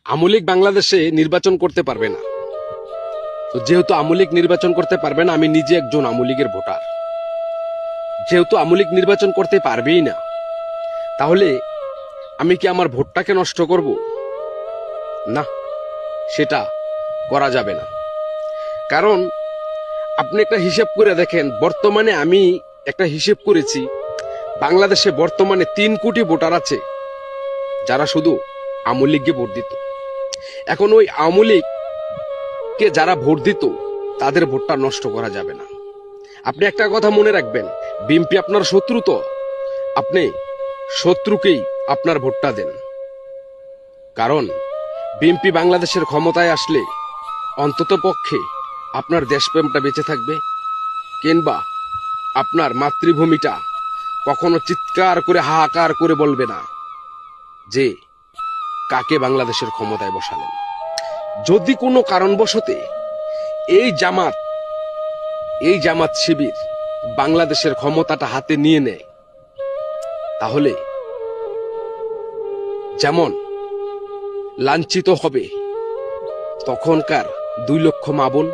আওয়ামী লীগ বাংলাদেশে নির্বাচন করতে পারবে না। তো যেহেতু আওয়ামী লীগ নির্বাচন করতে পারবে না, আমি নিজে একজন আওয়ামী লীগের ভোটার। যেহেতু আওয়ামী লীগ নির্বাচন করতে পারবেই না, তাহলে আমি কি আমার ভোটটাকে নষ্ট করব? না, সেটা করা যাবে না। কারণ আপনি একটা হিসেব করে দেখেন, বর্তমানে আমি একটা হিসেব করেছি, বাংলাদেশে বর্তমানে 3 কোটি ভোটার আছে যারা শুধু আওয়ামী লীগকে ভোট দিত। এখন ওই আওয়ামী লীগকে যারা ভোট দিত, তাদের ভোটটা নষ্ট করা যাবে না। আপনি একটা কথা মনে রাখবেন, বিএনপি আপনার শত্রু, তো আপনি শত্রুকেই আপনার ভোটটা দেন। কারণ বিএনপি বাংলাদেশের ক্ষমতায় আসলে অন্তত পক্ষে আপনার দেশপ্রেমটা বেঁচে থাকবে, কিংবা আপনার মাতৃভূমিটা কখনো চিৎকার করে হাহাকার করে বলবে না যে কাকে বাংলাদেশের ক্ষমতায় বসালেন। যদি কোনো কারণবশতে এই জামাত শিবির বাংলাদেশের ক্ষমতাটা হাতে নিয়ে নেয়, তাহলে যেমন লাঞ্ছিত হবে তখনকার 2 লক্ষ মা বোন,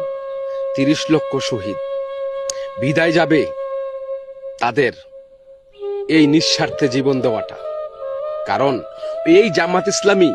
30 লক্ষ শহীদ, বিদায় যাবে তাদের এই নিঃস্বার্থে জীবন দেওয়াটা। কারণ এই জামাত ইসলামী